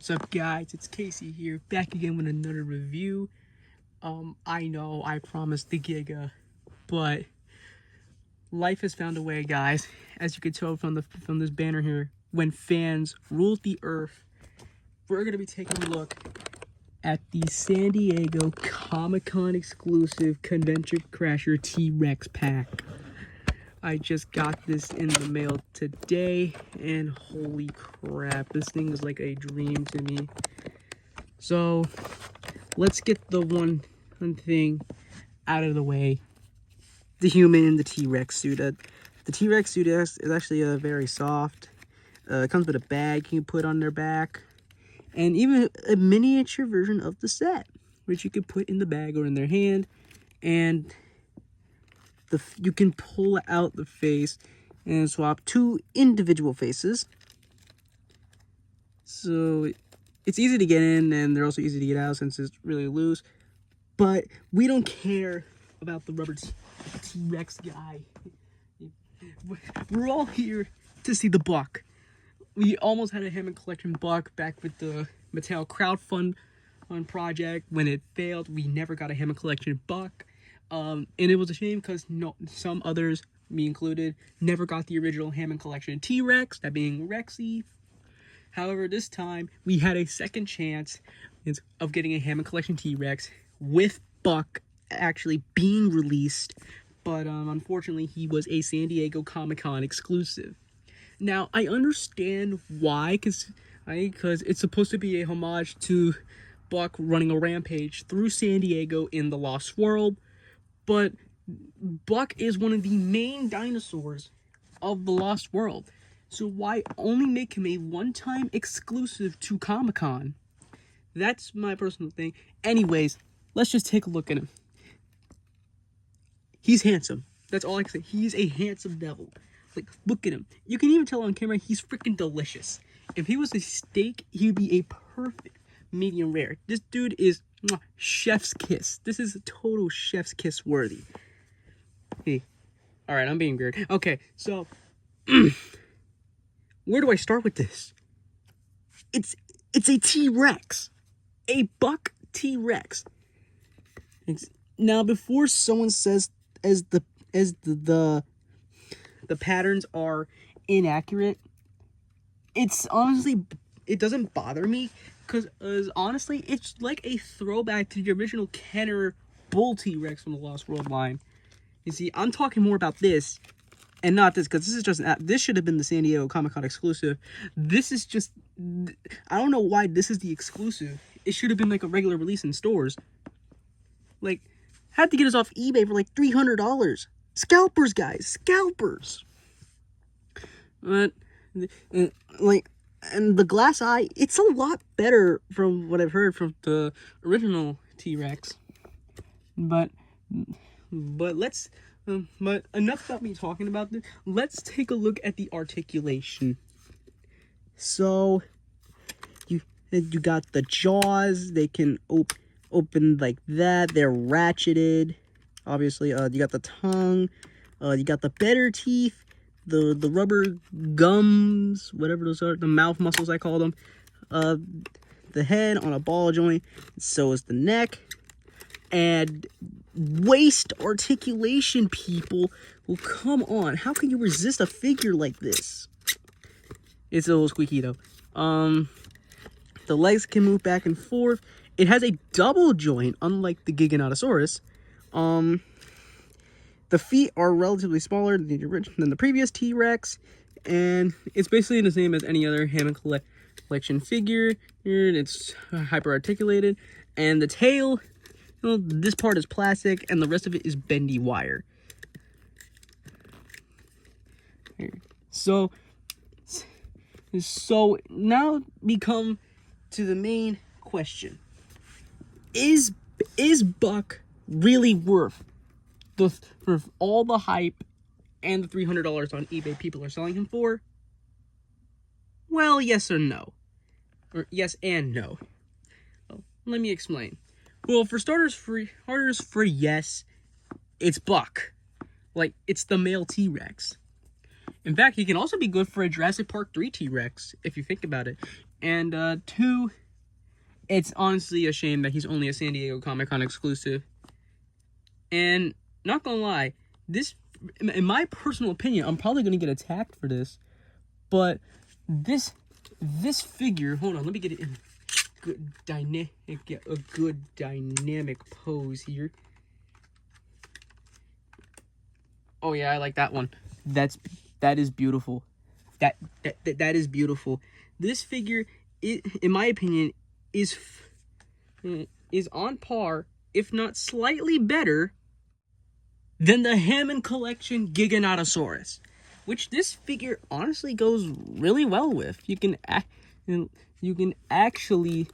What's up, guys? It's Casey here, back again with another review. I know I promised the Giga, but life has found a way, guys. As you can tell from this banner here, when fans rule the earth, we're gonna be taking a look at the San Diego Comic-Con exclusive Convention Crasher T-Rex pack. I just got this in the mail today, and holy crap, this thing is like a dream to me. So, let's get the one thing out of the way. The human, the T-Rex suit. The T-Rex suit is actually very soft. It comes with a bag you can put on their back, and even a miniature version of the set, which you can put in the bag or in their hand, and you can pull out the face and swap two individual faces. So it's easy to get in, and they're also easy to get out since it's really loose. But we don't care about the rubber T-Rex guy. We're all here to see the buck. We almost had a Hammond Collection buck back with the Mattel crowdfund project. When it failed, we never got a Hammond Collection buck. And it was a shame because some others, me included, never got the original Hammond Collection T-Rex, that being Rexy. However, this time, we had a second chance of getting a Hammond Collection T-Rex with Buck actually being released. But unfortunately, he was a San Diego Comic-Con exclusive. Now, I understand why, because it's supposed to be a homage to Buck running a rampage through San Diego in the Lost World. But Buck is one of the main dinosaurs of the Lost World. So why only make him a one-time exclusive to Comic-Con? That's my personal thing. Anyways, let's just take a look at him. He's handsome. That's all I can say. He's a handsome devil. Like, look at him. You can even tell on camera he's freaking delicious. If he was a steak, he'd be a perfect medium rare. This dude is chef's kiss. This is a total chef's kiss worthy. Hey, all right, I'm being weird. Okay, so where do I start with this? It's a T-Rex, a buck T-Rex. Now, before someone says as the patterns are inaccurate, it's honestly, it doesn't bother me. Because, honestly, it's like a throwback to the original Kenner Bull T-Rex from the Lost World line. You see, I'm talking more about this, and not this, because this is just this should have been the San Diego Comic-Con exclusive. This is just, I don't know why this is the exclusive. It should have been like a regular release in stores. Like, had to get us off eBay for like $300. Scalpers, guys, scalpers. But, and the glass eye, it's a lot better from what I've heard from the original T-Rex. But enough about me talking about this. Let's take a look at the articulation. So you got the jaws. They can open like that. They're ratcheted. Obviously, you got the tongue. You got the better teeth. The rubber gums, whatever those are, the mouth muscles I call them. The head on a ball joint. So is the neck. And waist articulation, people. Well, come on. How can you resist a figure like this? It's a little squeaky, though. The legs can move back and forth. It has a double joint, unlike the Giganotosaurus. The feet are relatively smaller than the previous T-Rex, and it's basically the same as any other Hammond Collection figure. It's hyper-articulated, and the tail, well, this part is plastic, and the rest of it is bendy wire. So now we come to the main question. Is Buck really worth for all the hype and the $300 on eBay people are selling him for? Well, yes or no. Or yes and no. Well, let me explain. Well, for starters, for yes, it's Buck. Like, it's the male T-Rex. In fact, he can also be good for a Jurassic Park 3 T-Rex, if you think about it. And 2, it's honestly a shame that he's only a San Diego Comic-Con exclusive. And not gonna lie, this, in my personal opinion, I'm probably gonna get attacked for this, but this figure, hold on, let me get it in a good dynamic pose here. Oh yeah, I like that one. That is beautiful. That is beautiful. This figure, in my opinion, is on par, if not slightly better, than the Hammond Collection Giganotosaurus, which this figure honestly goes really well with. You can actually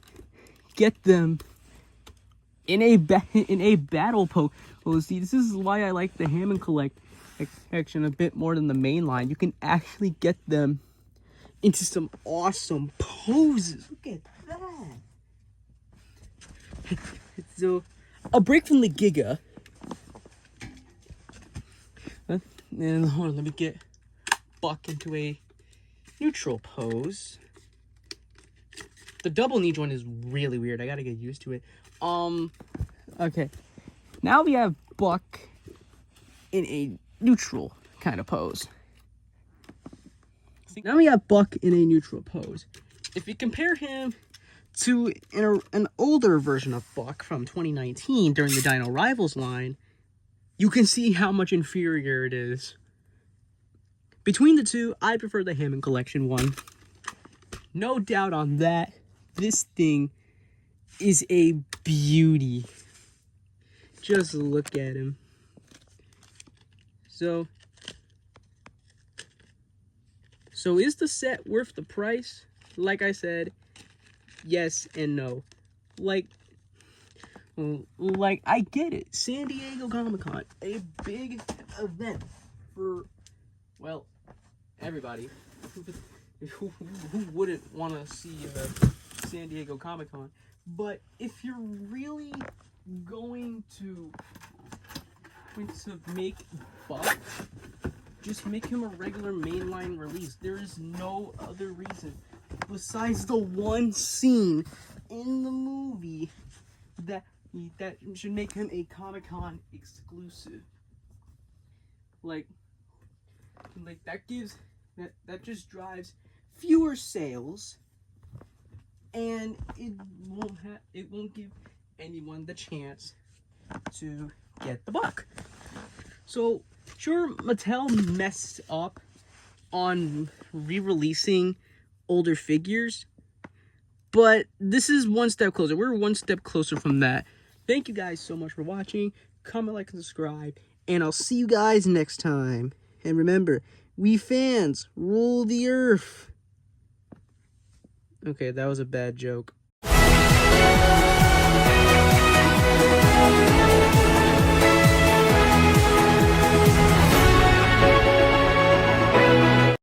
get them in a battle pose. See, this is why I like the Hammond Collection a bit more than the main line. You can actually get them into some awesome poses. Look at that. So, a break from the Giga. And hold on, let me get Buck into a neutral pose. The double knee joint is really weird. I gotta get used to it. Okay. Now we have Buck in a neutral kind of pose. Now we have Buck in a neutral pose. If you compare him to an older version of Buck from 2019 during the Dino Rivals line, you can see how much inferior it is. Between the two, I prefer the Hammond Collection one. No doubt on that. This thing is a beauty. Just look at him. So is the set worth the price? Like I said, yes and no. Like I get it. San Diego Comic-Con, a big event for, well, everybody. Who wouldn't want to see San Diego Comic-Con? But if you're really going to make Buck, just make him a regular mainline release. There is no other reason besides the one scene in the movie that should make him a Comic-Con exclusive. Like that just drives fewer sales, and it won't give anyone the chance to get the Buck. So sure, Mattel messed up on re-releasing older figures, but this is one step closer. We're one step closer from that. Thank you guys so much for watching. Comment, like, and subscribe, and I'll see you guys next time. And remember, we fans rule the earth. Okay, that was a bad joke.